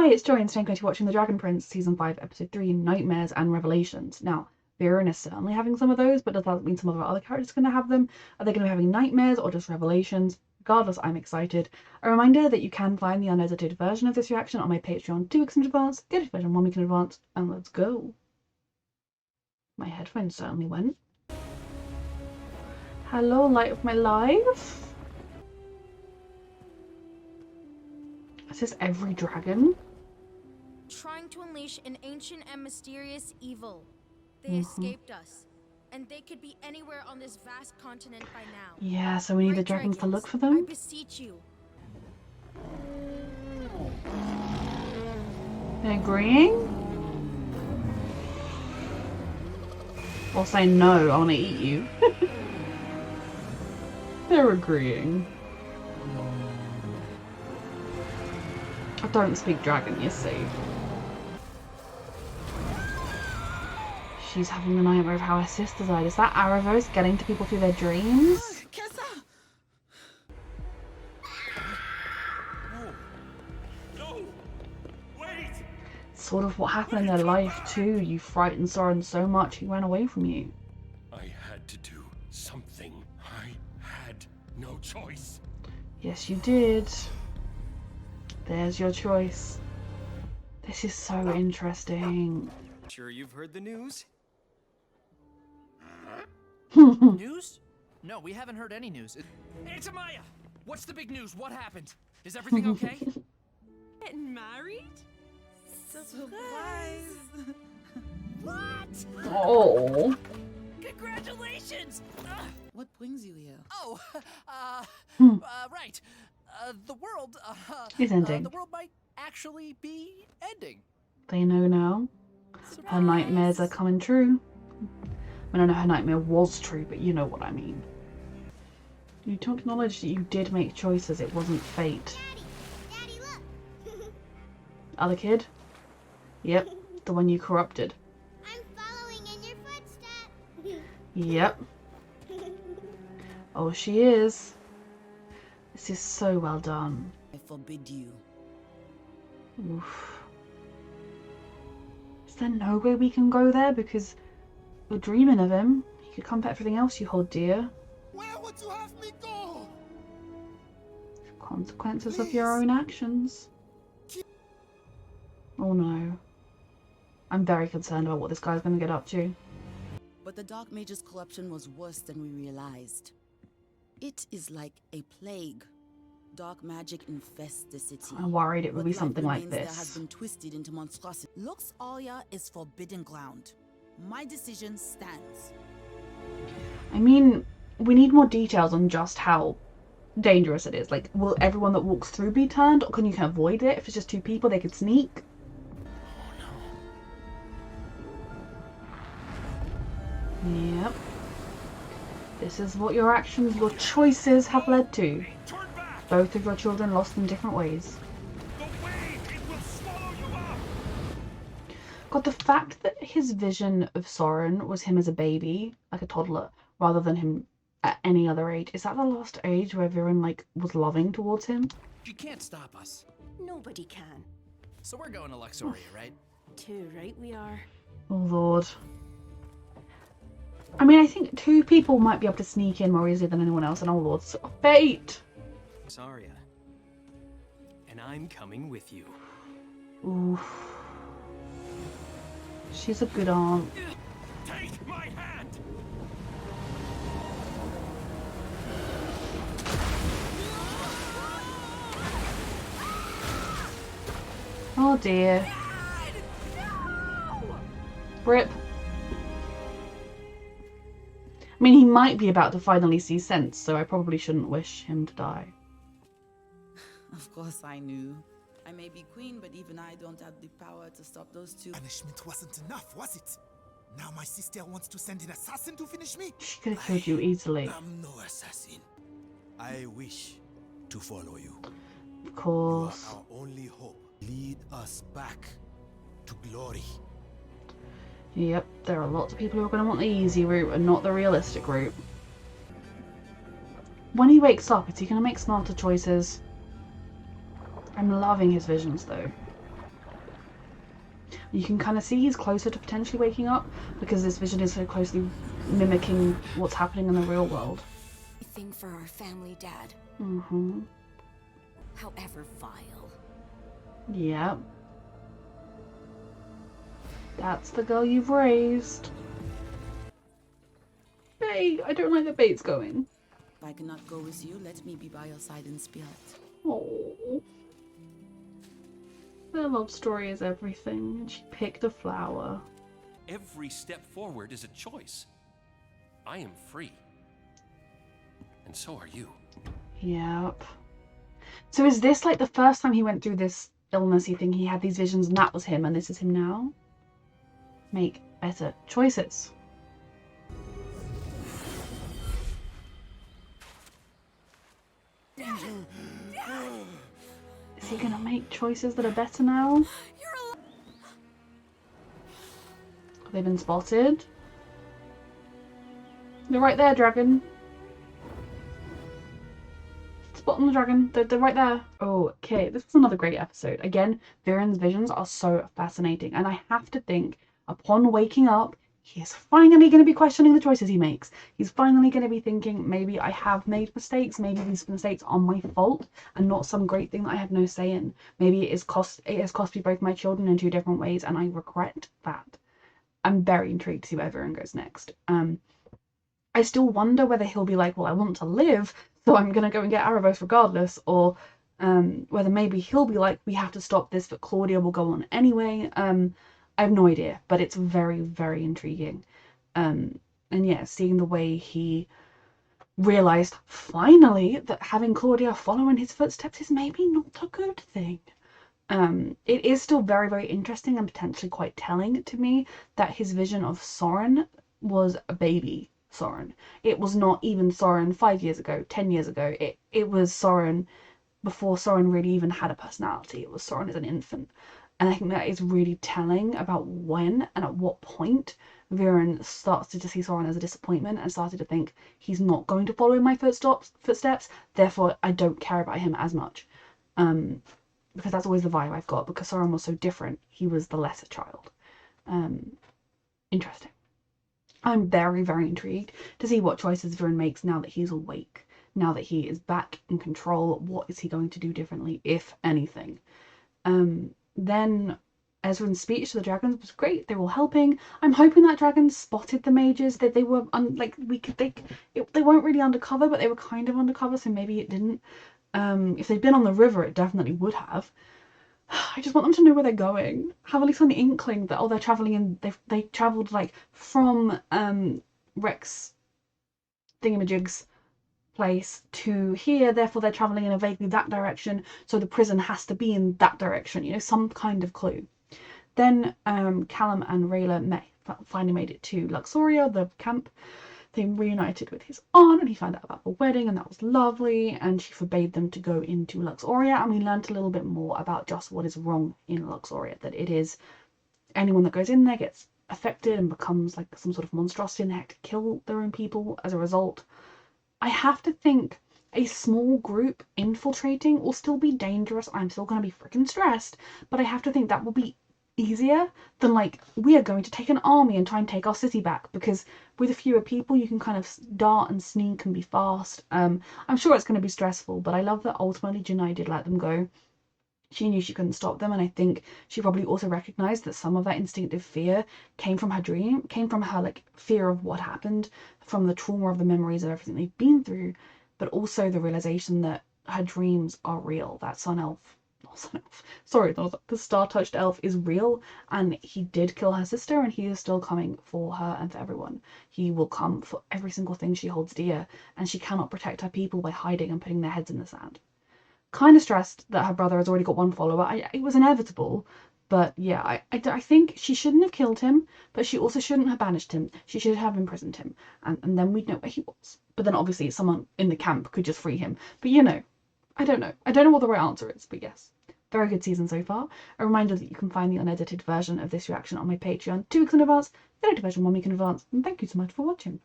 Hi, it's Joy and today I'm going to be watching The Dragon Prince Season 5, Episode 3, Nightmares and Revelations. Now, Viren is certainly having some of those, but does that mean some of our other characters are going to have them? Are they going to be having nightmares or just revelations? Regardless, I'm excited. A reminder that you can find the unedited version of this reaction on my Patreon 2 weeks in advance, the edited version 1 week in advance, and let's go. My headphones certainly went. Hello, light of my life. Is this every dragon? Trying to unleash an ancient and mysterious evil. They escaped us, and they could be anywhere on this vast continent by now. Yeah, so we need the dragons to look for them. I beseech you. They're agreeing? Or saying no, I want to eat you. They're agreeing. I don't speak dragon, you see. She's having the nightmare of how her sister died. Is that Aravos getting to people through their dreams? No! Wait! Sort of what happened in their life too. You frightened Soren so much he ran away from you. I had to do something. I had no choice. Yes, you did. There's your choice. This is so interesting. Sure you've heard the news? News? No, we haven't heard any news. It's Amaya! What's the big news? What happened? Is everything okay? Getting married? Surprise! What? Oh. Congratulations! What brings you here? Oh, right. The world, It's ending. the world might actually be ending. They know now. Her nightmares are coming true. I don't know her nightmare was true, but you know what I mean. You don't acknowledge that you did make choices. It wasn't fate. Daddy, look! Other kid? Yep, the one you corrupted. I'm following in your footsteps. Yep. Oh, she is. This is so well done. I forbid you. Oof. Is there no way we can go there? Because we're dreaming of him. He could come for everything else you hold dear. Where would you have me go? Consequences of your own actions. Oh no. I'm very concerned about what this guy's going to get up to. But the Dark Mage's corruption was worse than we realized. It is like a plague. Dark magic infests the city. I'm worried it would What be light something like remains there has this. been twisted into monstrosity. Lux Aria is forbidden ground. My decision stands. I mean, we need more details on just how dangerous it is. Like, will everyone that walks through be turned? Or can you avoid it? If it's just two people, they could sneak? Yep. This is what your actions, your choices have led to. Turn back! Both of your children lost in different ways. The wave! It will swallow you up! God, the fact that his vision of Soren was him as a baby, like a toddler, rather than him at any other age. Is that the last age where Viren, like, was loving towards him? You can't stop us. Nobody can. So we're going to Luxoria, right? Too right we are. Oh, Lord. I mean, I think two people might be able to sneak in more easily than anyone else, and oh, Lord, so fate! Saria. And I'm coming with you. Oof. She's a good aunt. Take my hand! Oh, dear. Rip. I mean, he might be about to finally see sense, so I probably shouldn't wish him to die. Of course I knew. I may be queen, but even I don't have the power to stop those two. Punishment wasn't enough, was it? Now my sister wants to send an assassin to finish me? She could have killed you easily. I'm no assassin. I wish to follow you. Of course. You are our only hope. Lead us back to glory. Yep, there are lots of people who are going to want the easy route and not the realistic route. When he wakes up, is he going to make smarter choices? I'm loving his visions, though. You can kind of see he's closer to potentially waking up because this vision is so closely mimicking what's happening in the real world. Thing for our family, Dad. Mm-hmm. However vile. Yep. That's the girl you've raised. Bait! I don't like the bait's going. If I cannot go with you, let me be by your side in spirit. Oh. Their love story is everything, and she picked a flower. Every step forward is a choice. I am free. And so are you. Yep. So is this like the first time he went through this illnessy thing, he had these visions and that was him, and this is him now? Make better choices. Is he gonna make choices that are better now? Have they been spotted? They're right there, dragon. Spot on the dragon. They're right there. Okay, this was another great episode. Again, Viren's visions are so fascinating, and I have to think, upon waking up, he is finally going to be questioning the choices he makes. He's finally going to be thinking, maybe I have made mistakes, maybe these mistakes are my fault and not some great thing that I have no say in. Maybe it has cost me both my children in 2 different ways, and I regret that. I'm very intrigued to see where Viren goes next. I still wonder whether he'll be like, well, I want to live, so I'm going to go and get Erebos regardless, or whether maybe he'll be like, we have to stop this, but Claudia will go on anyway. I have no idea, but it's very, very intriguing. And yeah, seeing the way he realised, finally, that having Claudia follow in his footsteps is maybe not a good thing. It is still very, very interesting and potentially quite telling to me that his vision of Soren was a baby Soren. It was not even Soren 5 years ago, 10 years ago. It was Soren before Soren really even had a personality. It was Soren as an infant. And I think that is really telling about when and at what point Viren started to see Soren as a disappointment and started to think he's not going to follow in my footsteps, therefore I don't care about him as much. Because that's always the vibe I've got, because Soren was so different. He was the lesser child. Interesting. I'm very, very intrigued to see what choices Viren makes now that he's awake. Now that he is back in control, what is he going to do differently, if anything? Then Ezra's speech to the dragons was great. They were all helping. I'm hoping that dragons spotted the mages. That they were they weren't really undercover, but they were kind of undercover, so maybe it didn't. If they'd been on the river, it definitely would have. I just want them to know where they're going. Have at least an inkling that they're traveling in. They travelled like from Rex thingamajig's place to here, therefore they're traveling in a vaguely that direction, so the prison has to be in that direction, you know, some kind of clue. Then Callum and Rayla finally made it to Luxoria, the camp. They reunited with his aunt and he found out about the wedding, and that was lovely, and she forbade them to go into Luxoria, and we learned a little bit more about just what is wrong in Luxoria, that it is anyone that goes in there gets affected and becomes like some sort of monstrosity and they have to kill their own people as a result. I have to think a small group infiltrating will still be dangerous. I'm still going to be freaking stressed, but I have to think that will be easier than like, we are going to take an army and try and take our city back, because with fewer people you can kind of dart and sneak and be fast. I'm sure it's going to be stressful, but I love that ultimately Janai did let them go. She knew she couldn't stop them, and I think she probably also recognized that some of that instinctive fear came from her dream, came from her like fear of what happened, from the trauma of the memories of everything they've been through, but also the realization that her dreams are real. That the star-touched elf is real, and he did kill her sister, and he is still coming for her and for everyone. He will come for every single thing she holds dear, and she cannot protect her people by hiding and putting their heads in the sand. Kind of stressed that her brother has already got one follower. It was inevitable, but yeah, I think she shouldn't have killed him, but she also shouldn't have banished him. She should have imprisoned him, and then we'd know where he was. But then obviously someone in the camp could just free him. But you know, I don't know. I don't know what the right answer is, but yes. Very good season so far. A reminder that you can find the unedited version of this reaction on my Patreon 2 weeks in advance, the edited version 1 week in advance, and thank you so much for watching.